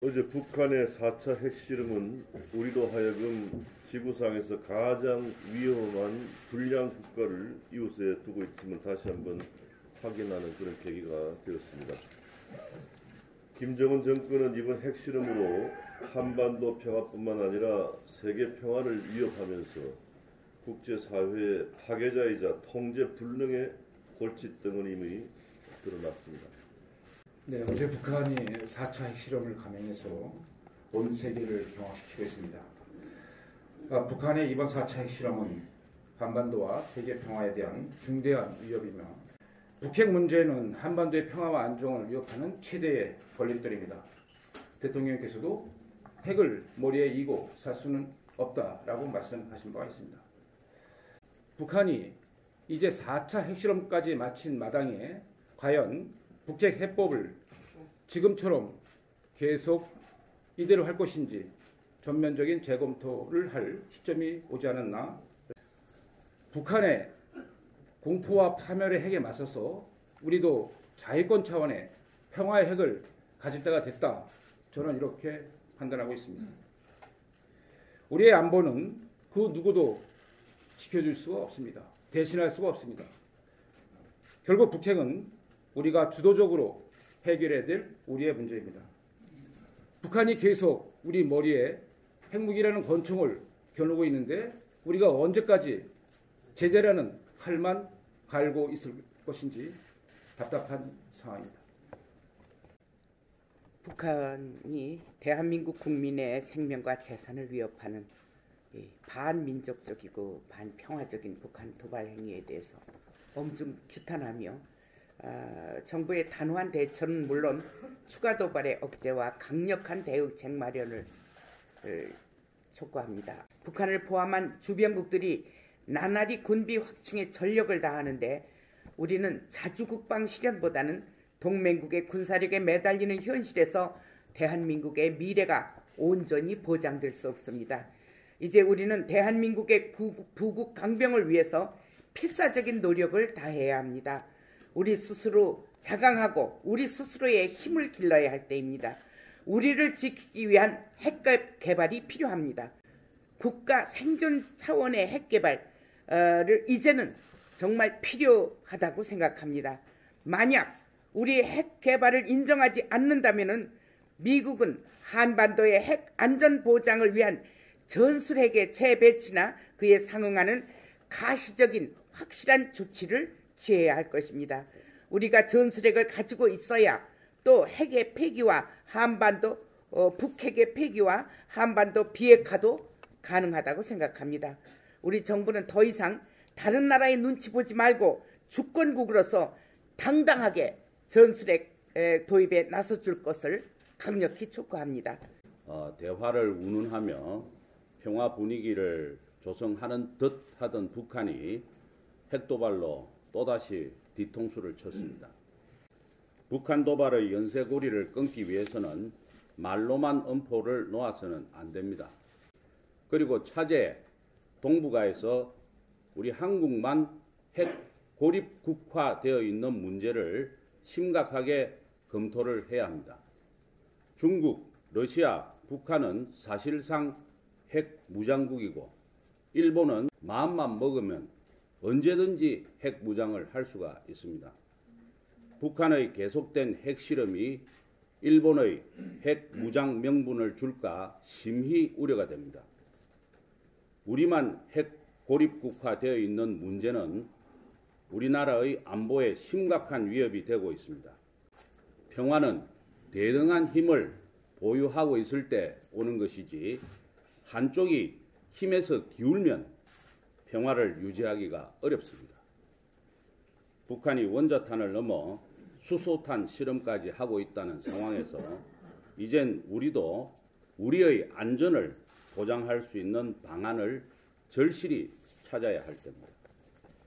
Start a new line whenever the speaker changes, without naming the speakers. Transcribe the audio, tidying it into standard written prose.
어제 북한의 4차 핵실험은 우리도 하여금 지구상에서 가장 위험한 불량 국가를 이웃에 두고 있음을 다시 한번 확인하는 그런 계기가 되었습니다. 김정은 정권은 이번 핵실험으로 한반도 평화뿐만 아니라 세계 평화를 위협하면서 국제사회의 파괴자이자 통제 불능의 골칫덩은 이미 드러났습니다.
네, 어제 북한이 4차 핵실험을 감행해서 온 세계를 경악시키고 있습니다. 북한의 이번 4차 핵실험은 한반도와 세계 평화에 대한 중대한 위협이며 북핵 문제는 한반도의 평화와 안정을 위협하는 최대의 걸림돌입니다. 대통령께서도 핵을 머리에 이고 살 수는 없다라고 말씀하신 바가 있습니다. 북한이 이제 4차 핵실험까지 마친 마당에 과연 북핵 해법을 지금처럼 계속 이대로 할 것인지 전면적인 재검토를 할 시점이 오지 않았나. 북한의 공포와 파멸의 핵에 맞서서 우리도 자위권 차원의 평화의 핵을 가질 때가 됐다. 저는 이렇게 판단하고 있습니다. 우리의 안보는 그 누구도 지켜줄 수가 없습니다. 대신할 수가 없습니다. 결국 북핵은 우리가 주도적으로 해결해야 될 우리의 문제입니다. 북한이 계속 우리 머리에 핵무기라는 권총을 겨누고 있는데 우리가 언제까지 제재라는 칼만 갈고 있을 것인지 답답한 상황입니다.
북한이 대한민국 국민의 생명과 재산을 위협하는 반민족적이고 반평화적인 북한 도발 행위에 대해서 엄중 규탄하며 정부의 단호한 대처는 물론 추가 도발의 억제와 강력한 대응책 마련을 촉구합니다. 북한을 포함한 주변국들이 나날이 군비 확충에 전력을 다하는데 우리는 자주국방 실현보다는 동맹국의 군사력에 매달리는 현실에서 대한민국의 미래가 온전히 보장될 수 없습니다. 이제 우리는 대한민국의 부국 강병을 위해서 필사적인 노력을 다해야 합니다. 우리 스스로 자강하고 우리 스스로의 힘을 길러야 할 때입니다. 우리를 지키기 위한 핵 개발이 필요합니다. 국가 생존 차원의 핵 개발을 이제는 정말 필요하다고 생각합니다. 만약 우리의 핵 개발을 인정하지 않는다면 미국은 한반도의 핵 안전 보장을 위한 전술핵의 재배치나 그에 상응하는 가시적인 확실한 조치를 취해야 할 것입니다. 우리가 전술핵을 가지고 있어야 또 핵의 폐기와 한반도 북핵의 폐기와 한반도 비핵화도 가능하다고 생각합니다. 우리 정부는 더 이상 다른 나라의 눈치 보지 말고 주권국으로서 당당하게 전술핵 도입에 나서줄 것을 강력히 촉구합니다.
대화를 운운하며 평화 분위기를 조성하는 듯 하던 북한이 핵도발로 또다시 뒤통수를 쳤습니다. 북한 도발의 연쇄고리를 끊기 위해서는 말로만 엄포를 놓아서는 안 됩니다. 그리고 차제 동북아에서 우리 한국만 핵 고립 국화되어 있는 문제를 심각하게 검토를 해야 합니다. 중국, 러시아, 북한은 사실상 핵 무장국이고 일본은 마음만 먹으면 언제든지 핵 무장을 할 수가 있습니다. 북한의 계속된 핵실험이 일본의 핵 무장 명분을 줄까 심히 우려가 됩니다. 우리만 핵 고립국화되어 있는 문제는 우리나라의 안보에 심각한 위협이 되고 있습니다. 평화는 대등한 힘을 보유하고 있을 때 오는 것이지 한쪽이 힘에서 기울면 평화를 유지하기가 어렵습니다. 북한이 원자탄을 넘어 수소탄 실험까지 하고 있다는 상황에서 이젠 우리도 우리의 안전을 보장할 수 있는 방안을 절실히 찾아야 할 때입니다.